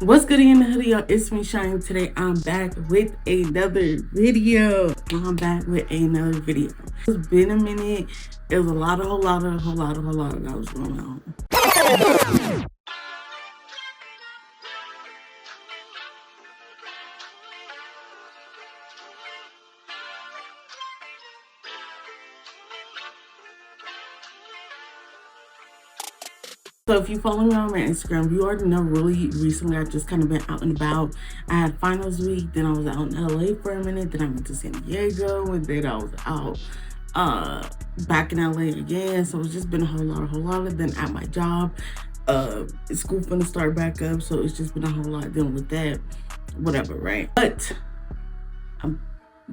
What's good in the hoodie, y'all? It's me, Shine. Today I'm back with another video. It's been a minute. It was a whole lot that was going on. So if you follow me on my Instagram, you already know really recently I've just kind of been out and about. I had finals week, then I was out in LA for a minute, then I went to San Diego, and then I was out back in LA again. So it's just been a whole lot. Then at my job, school finna start back up, so it's just been a whole lot dealing with that, whatever, right? But I'm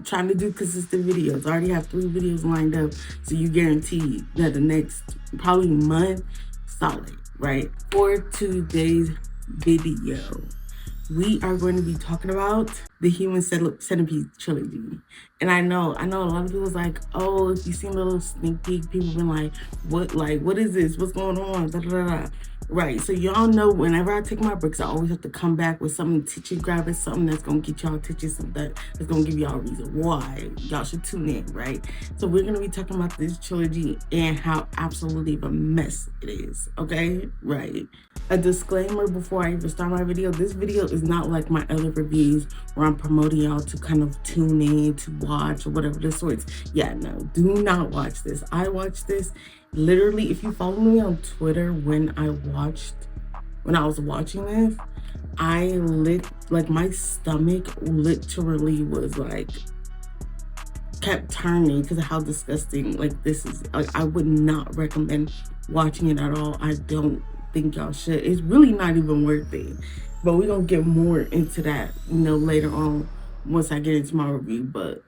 trying to do consistent videos. I already have 3 videos lined up, so you guaranteed that the next probably month, solid, right? For today's video, we are going to be talking about the Human Centipede trilogy. And I know a lot of people's like, oh, if you seen a little sneak peek, people been like, what is this? What's going on? Da, da, da, da. Right, so y'all know whenever I take my breaks, I always have to come back with something titchy grabbing, something that's gonna get y'all titchy, something that's gonna give y'all a reason why y'all should tune in, right? So we're gonna be talking about this trilogy and how absolutely of a mess it is, okay? Right. A disclaimer before I even start my video, this video is not like my other reviews where I'm promoting y'all to kind of tune in, to watch, or whatever the sorts. Yeah, no, do not watch this. I watched this. Literally, if you follow me on Twitter, when I was watching this, my stomach literally was like, kept turning because of how disgusting, this is. I would not recommend watching it at all. I don't think y'all should. It's really not even worth it. But we're gonna get more into that, later on once I get into my review, but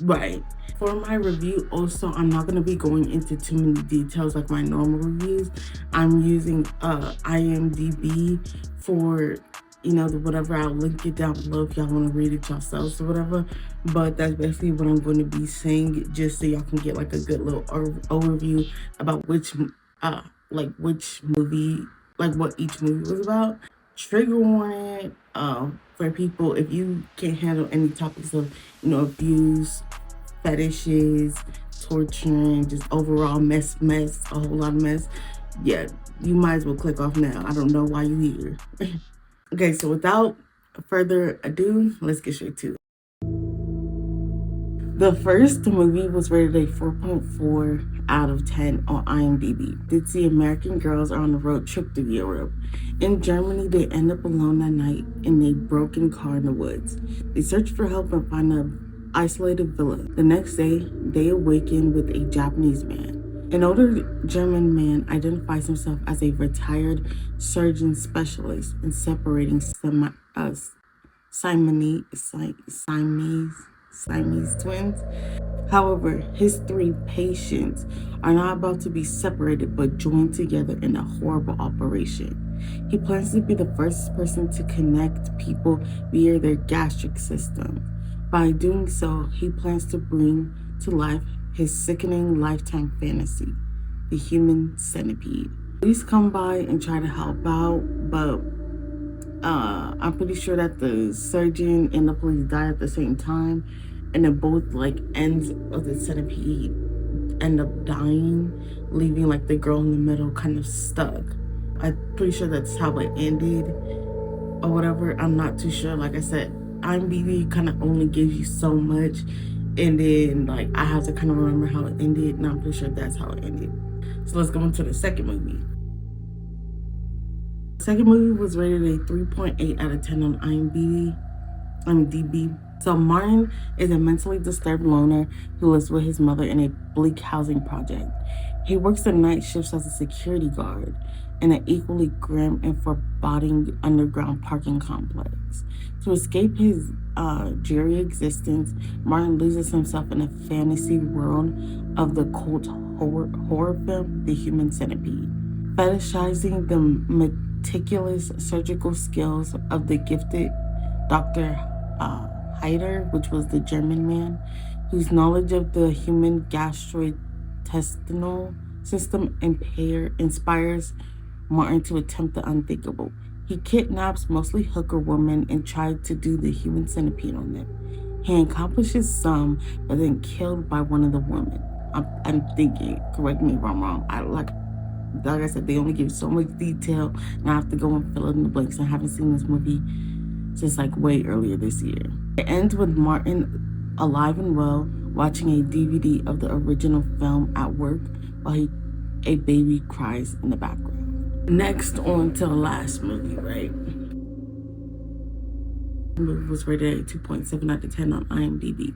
right. For my review also, I'm not going to be going into too many details like my normal reviews. I'm using IMDb for, the whatever. I'll link it down below if y'all want to read it yourselves or whatever. But that's basically what I'm going to be saying, just so y'all can get like a good little overview about which movie, what each movie was about. Trigger warning for people, if you can't handle any topics of, abuse, fetishes, torturing, just overall mess, a whole lot of mess, yeah, you might as well click off now. I don't know why you here. Okay, so without further ado, let's get straight to it. The first movie was rated a 4.4 out of 10 on IMDb. The American girls are on a road trip to Europe. In Germany, they end up alone that night in a broken car in the woods. They search for help and find an isolated villa. The next day, they awaken with a Japanese man. An older German man identifies himself as a retired surgeon specialist in separating Siamese twins. However, his 3 patients are not about to be separated but joined together in a horrible operation. He plans to be the first person to connect people via their gastric system. By doing so, he plans to bring to life his sickening lifetime fantasy, the human centipede. Police come by and try to help out, but I'm pretty sure that the surgeon and the police die at the same time, and then both ends of the centipede end up dying, leaving the girl in the middle kind of stuck. I'm pretty sure that's how it ended or whatever. I'm not too sure. Like I said, IMDb kind of only gives you so much, and then I have to kind of remember how it ended, and I'm pretty sure that's how it ended. So let's go into the second movie. The second movie was rated a 3.8 out of 10 on IMDb. So Martin is a mentally disturbed loner who lives with his mother in a bleak housing project. He works the night shifts as a security guard in an equally grim and foreboding underground parking complex. To escape his dreary existence, Martin loses himself in a fantasy world of the cult horror film, The Human Centipede. Fetishizing the meticulous surgical skills of the gifted Dr. Heider, which was the German man, whose knowledge of the human gastrointestinal system inspires Martin to attempt the unthinkable. He kidnaps mostly hooker women and tried to do the human centipede on them. He accomplishes some, but then killed by one of the women. I'm thinking, correct me if I'm wrong. Like I said, they only give so much detail, and I have to go and fill in the blanks. I haven't seen this movie since like way earlier this year. It ends with Martin alive and well, watching a DVD of the original film at work while a baby cries in the background. Next, on to the last movie, right? The movie was rated at 2.7 out of 10 on IMDb.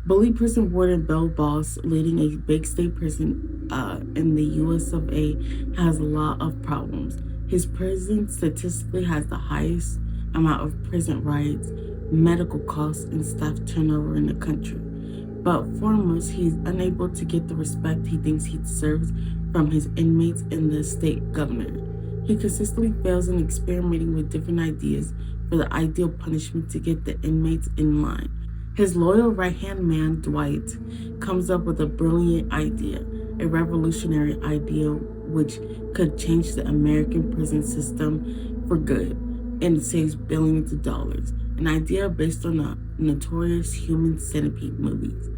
Bully prison warden Bill Boss, leading a big state prison in the US of A, has a lot of problems. His prison statistically has the highest amount of prison riots, medical costs, and staff turnover in the country. But foremost, he's unable to get the respect he thinks he deserves from his inmates and the state governor. He consistently fails in experimenting with different ideas for the ideal punishment to get the inmates in line. His loyal right-hand man, Dwight, comes up with a brilliant idea, a revolutionary idea which could change the American prison system for good and saves billions of dollars. An idea based on the notorious human centipede movies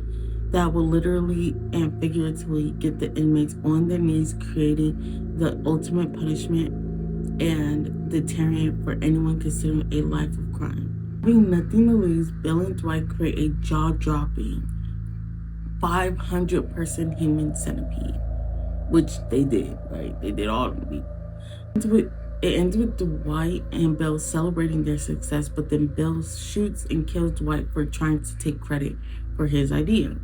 that will literally and figuratively get the inmates on their knees, creating the ultimate punishment and deterrent for anyone considering a life of crime. Having nothing to lose, Bill and Dwight create a jaw-dropping 500-person human centipede, which they did, right? They did all of it. It ends with Dwight and Bill celebrating their success, but then Bill shoots and kills Dwight for trying to take credit for his idea.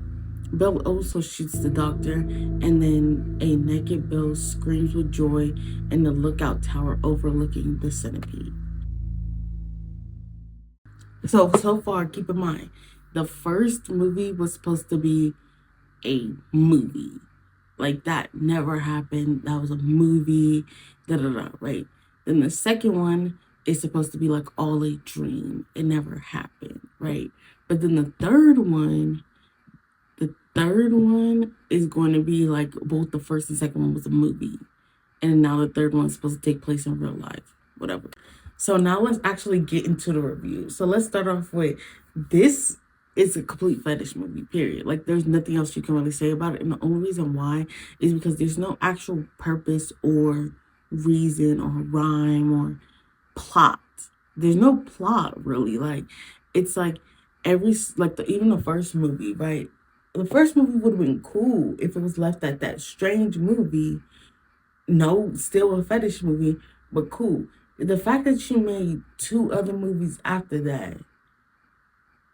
Bill also shoots the doctor, and then a naked Bill screams with joy in the lookout tower overlooking the centipede. So far, keep in mind, the first movie was supposed to be a movie. Like, that never happened. That was a movie, right? Then the second one is supposed to be like all a dream. It never happened, right? But then the third one is going to be like both the first and second one was a movie. And now the third one is supposed to take place in real life, whatever. So now let's actually get into the review. So let's start off with, this is a complete fetish movie, period. Like, there's nothing else you can really say about it. And the only reason why is because there's no actual purpose or reason or rhyme or plot. There's no plot, really. Like, it's like even the first movie, right? The first movie would have been cool if it was left at that strange movie. No, still a fetish movie, but cool. The fact that you made 2 other movies after that,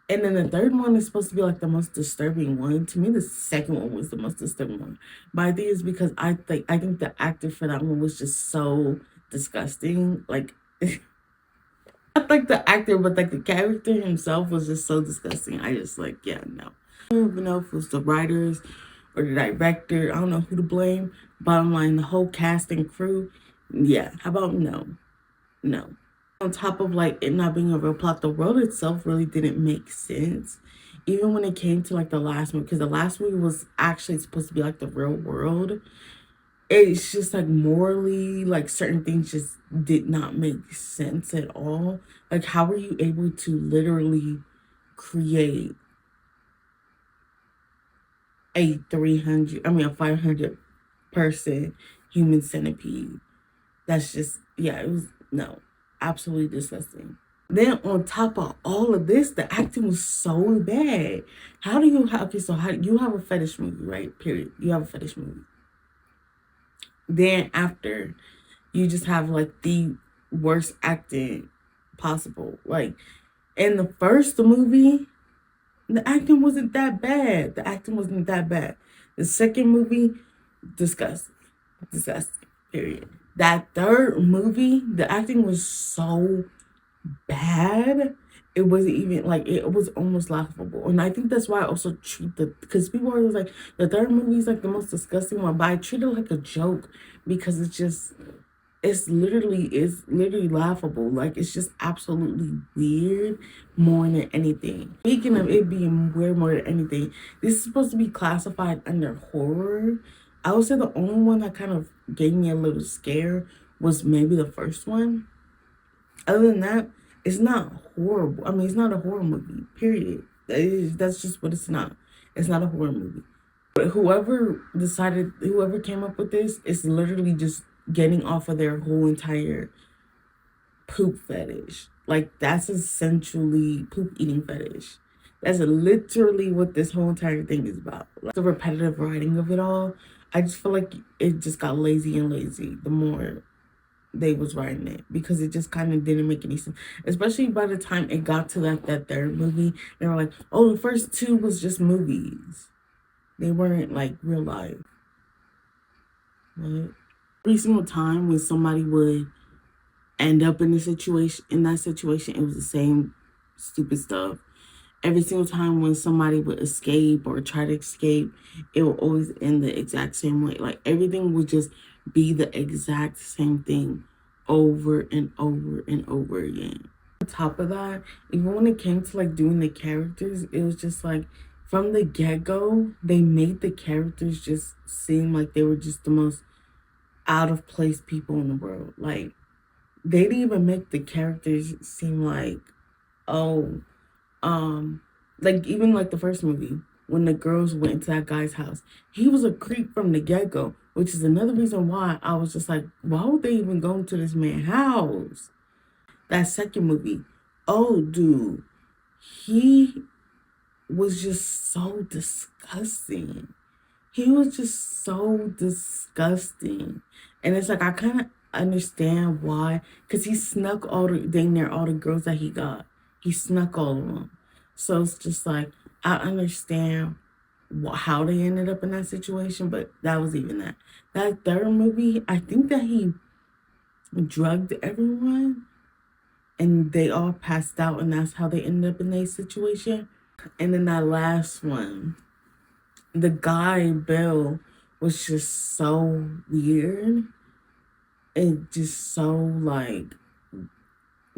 and then the third one is supposed to be like the most disturbing one. To me, the second one was the most disturbing one. But I think it's because I think the actor for that one was just so disgusting. Like, not like the actor, but like the character himself was just so disgusting. I just no. I don't even know if it was the writers or the director. I don't know who to blame. Bottom line, the whole cast and crew. Yeah, how about no? No. On top of like it not being a real plot, the world itself really didn't make sense. Even when it came to like the last movie, because the last movie was actually supposed to be like the real world. It's just like morally, like certain things just did not make sense at all. Like, how were you able to literally create a 500 person human centipede? That's just, it was, no, absolutely disgusting. Then on top of all of this, the acting was so bad. How do you have, you have a fetish movie, right? Period. You have a fetish movie. Then after, you just have like the worst acting possible. Like, in the first movie, the acting wasn't that bad. The second movie, disgusting, period. That third movie, the acting was so bad. It wasn't even like, it was almost laughable. And I think that's why I also treat because people are always like, the third movie is like the most disgusting one, but I treat it like a joke because it's literally laughable. Like, it's just absolutely weird more than anything. Speaking of it being weird more than anything, this is supposed to be classified under horror. I would say the only one that kind of gave me a little scare was maybe the first one. Other than that, it's not horrible. I mean, it's not a horror movie, period. That's just what it's not. It's not a horror movie. But whoever came up with this is literally just getting off of their whole entire poop fetish. Like, that's essentially poop eating fetish. That's literally what this whole entire thing is about. Like, the repetitive writing of it all, I just feel like it just got lazy and lazy the more they was writing it, because it just kind of didn't make any sense. Especially by the time it got to that third movie, they were like, oh, the first two was just movies. They weren't like real life. What? Every single time when somebody would end up in that situation, it was the same stupid stuff. Every single time when somebody would escape or try to escape, it would always end the exact same way. Like, everything would just be the exact same thing over and over and over again. On top of that, even when it came to like doing the characters, it was just like, from the get-go, they made the characters just seem like they were just the most out of place people in the world. Like, they didn't even make the characters seem like, oh, like, even like the first movie, when the girls went into that guy's house, he was a creep from the get-go, which is another reason why I was just like, why would they even go into this man's house? That second movie, oh, dude, he was just so disgusting. He was just so disgusting. And it's like, I kind of understand why, because he snuck all the girls that he got. He snuck all of them. So it's just like, I understand how they ended up in that situation, but that was even that. That third movie, I think that he drugged everyone and they all passed out, and that's how they ended up in that situation. And then that last one, the guy, Bill, was just so weird. And just so like,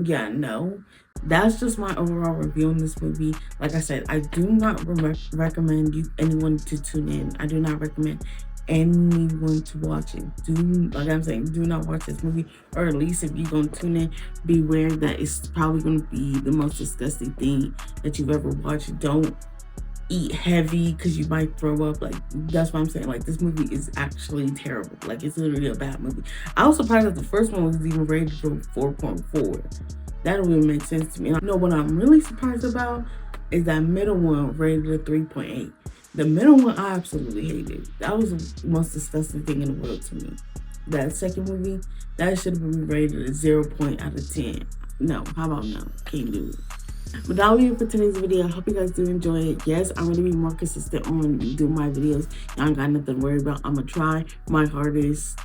yeah, no. That's just my overall review on this movie. Like I said, I do not recommend anyone to tune in. I do not recommend anyone to watch it. Like I'm saying, do not watch this movie. Or at least if you're going to tune in, beware that it's probably going to be the most disgusting thing that you've ever watched. Don't eat heavy because you might throw up. Like, that's what I'm saying. Like, this movie is actually terrible. Like, it's literally a bad movie. I was surprised that the first one was even rated for 4.4. That don't even make sense to me. You know what I'm really surprised about is that middle one rated a 3.8. The middle one I absolutely hated. That was the most disgusting thing in the world to me. That second movie, that should have been rated a 0 out of 10. No, how about no? Can't do it. But that'll be it for today's video. I hope you guys do enjoy it. Yes, I'm going to be more consistent on doing my videos. Y'all ain't got nothing to worry about. I'm going to try my hardest.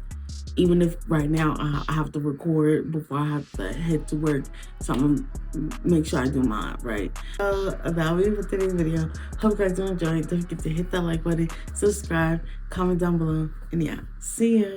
Even if right now I have to record before I have to head to work. So I'm going to make sure I do mine, right? That'll be it for today's video. Hope you guys do enjoy it. Don't forget to hit that like button, subscribe, comment down below. And yeah, see ya.